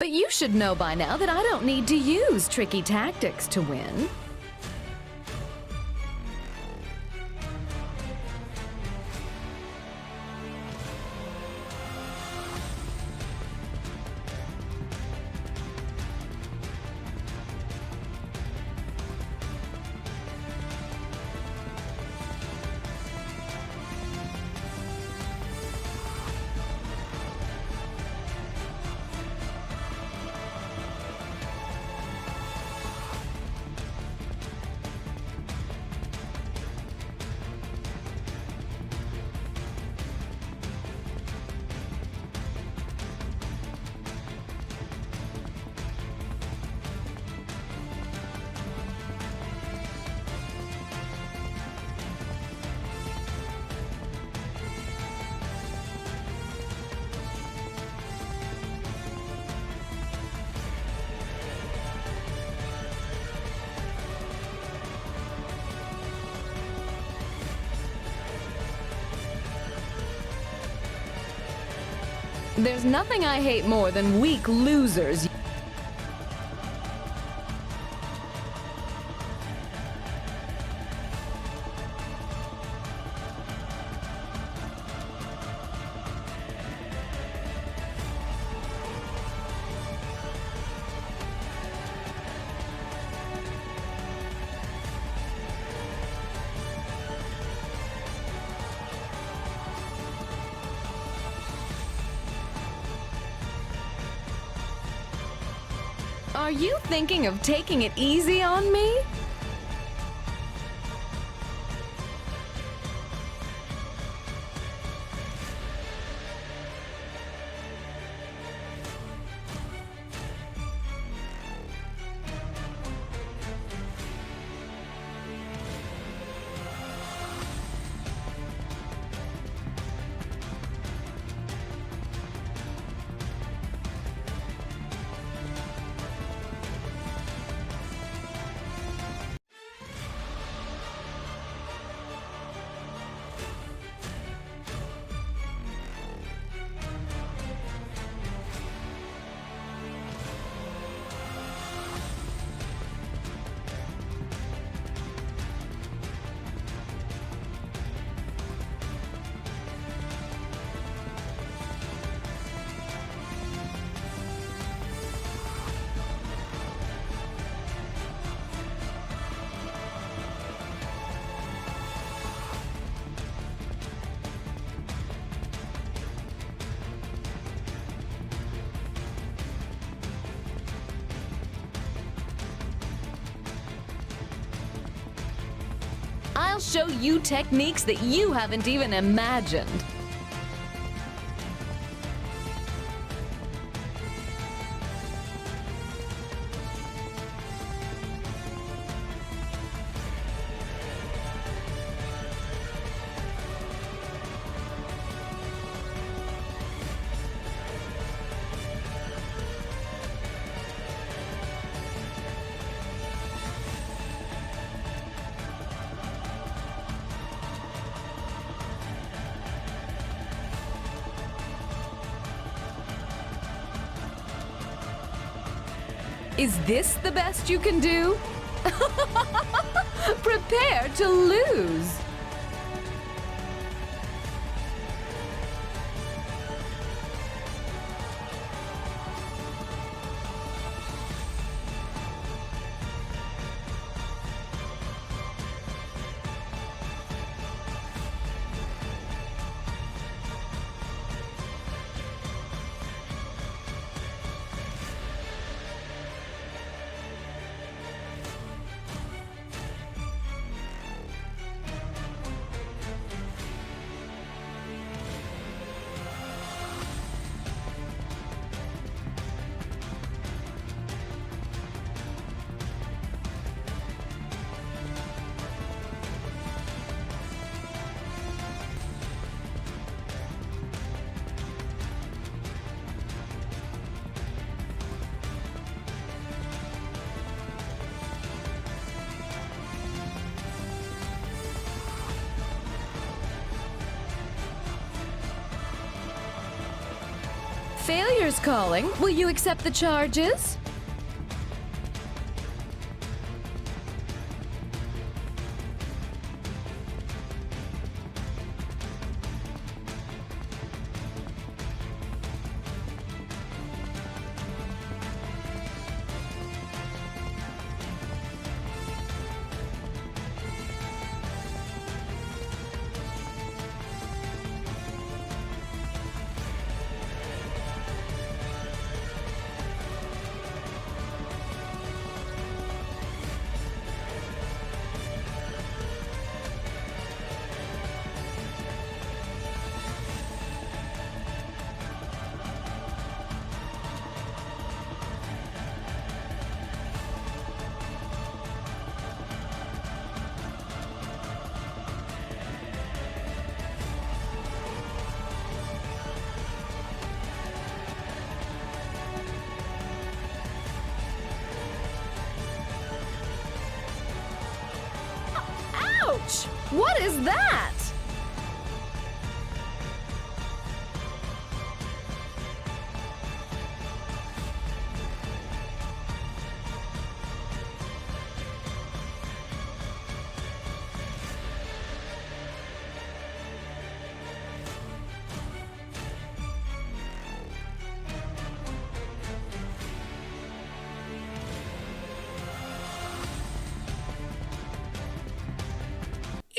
But you should know by now that I don't need to use tricky tactics to win. There's nothing I hate more than weak losers. Are you thinking of taking it easy on me? I'll show you techniques that you haven't even imagined. Is this the best you can do? Prepare to lose! master's calling. Will you accept the charges? Ouch! What is that?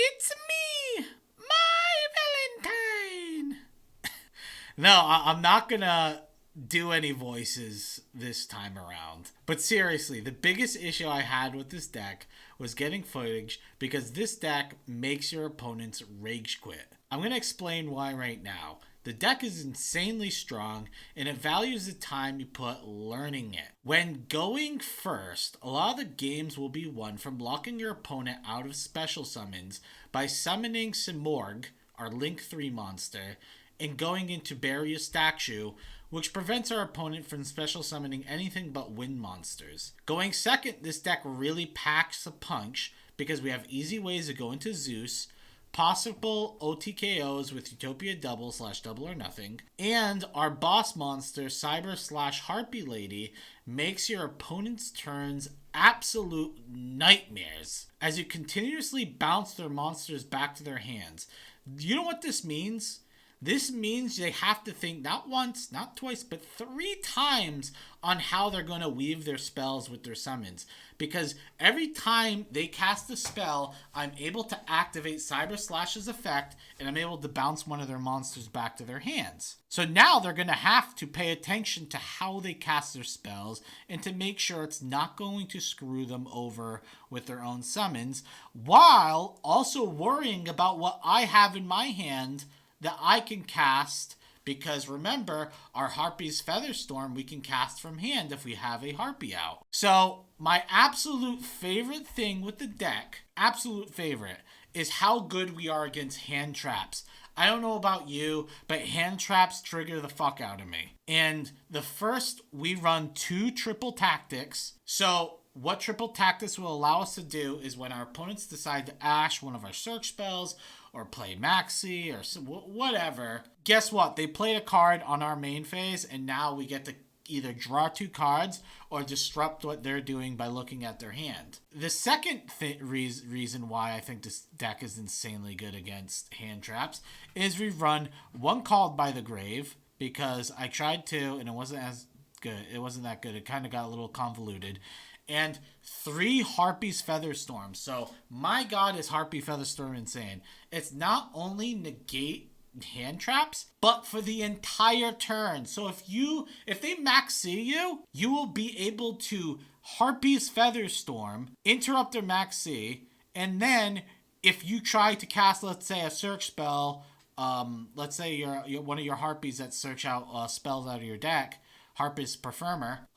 It's me, Mai Valentine. No, I'm not gonna do any voices this time around. But seriously, the biggest issue I had with this deck was getting footage because this deck makes your opponents rage quit. I'm gonna explain why right now. The deck is insanely strong, and it values the time you put learning it. When going first, a lot of the games will be won from locking your opponent out of special summons by summoning Simorgh, our Link 3 monster, and going into Bury a Statue, which prevents our opponent from special summoning anything but wind monsters. Going second, this deck really packs a punch because we have easy ways to go into Zeus, possible OTKOs with Utopia Double / Double or Nothing, and our boss monster, Cyber/Harpie Lady, makes your opponent's turns absolute nightmares as you continuously bounce their monsters back to their hands. You know what this means? This means they have to think not once, not twice, but 3 times on how they're going to weave their spells with their summons. Because every time they cast a spell, I'm able to activate Cyber/'s effect, and I'm able to bounce one of their monsters back to their hands. So now they're going to have to pay attention to how they cast their spells and to make sure it's not going to screw them over with their own summons, while also worrying about what I have in my hand that I can cast, because remember, our Harpie's Feather Storm we can cast from hand if we have a Harpie out. So my absolute favorite thing with the deck, absolute favorite, is how good we are against hand traps. I don't know about you, but hand traps trigger the fuck out of me. And the first, we run 2 triple tactics. So what triple tactics will allow us to do is when our opponents decide to Ash one of our search spells, or play Maxx C, or whatever, guess what? They played a card on our main phase, and now we get to either draw 2 cards or disrupt what they're doing by looking at their hand. The second reason why I think this deck is insanely good against hand traps is we run 1 Called by the Grave, because I tried to, and it wasn't as good. It wasn't that good. It kind of got a little convoluted. And 3 Harpie's Feather Storm. So, my god, is Harpie Feather Storm insane. It's not only negate hand traps, but for the entire turn. So if they Maxx C you, you will be able to Harpie's Feather Storm, interrupt their Maxx C, and then if you try to cast, let's say, a search spell, let's say you're one of your Harpies that search out spells out of your deck, Harpie's Perfumer,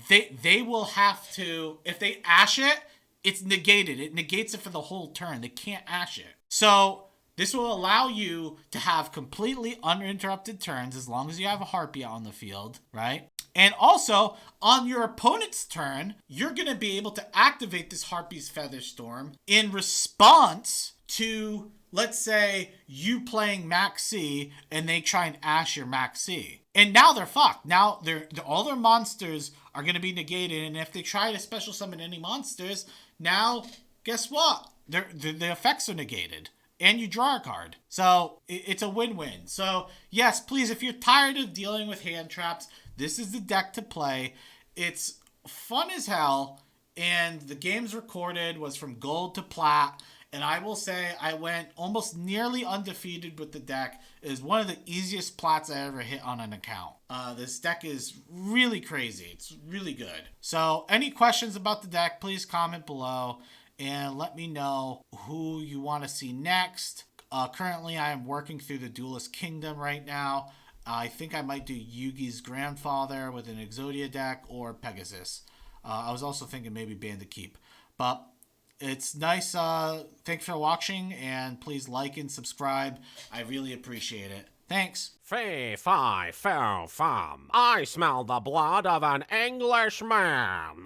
they will have to, if they Ash it, it's negated. It negates it for the whole turn. They can't Ash it. So this will allow you to have completely uninterrupted turns as long as you have a Harpie on the field, right? And also, on your opponent's turn, you're going to be able to activate this Harpie's Feather Storm in response to let's say you playing Maxx C and they try and Ash your Maxx C. And now they're fucked. Now all their monsters are going to be negated. And if they try to special summon any monsters, now guess what? The effects are negated. And you draw a card. So it's a win-win. So yes, please, if you're tired of dealing with hand traps, this is the deck to play. It's fun as hell. And the games recorded was from gold to plat. And I will say I went almost nearly undefeated with the deck. It is one of the easiest plats I ever hit on an account. This deck is really crazy. It's really good. So any questions about the deck, please comment below and let me know who you want to see next. Currently, I am working through the Duelist Kingdom right now. I think I might do Yugi's grandfather with an Exodia deck or Pegasus. I was also thinking maybe Bandit Keep. But it's nice. Thanks for watching, and please like and subscribe. I really appreciate it. Thanks. Fee, fi, fo, fum. I smell the blood of an Englishman.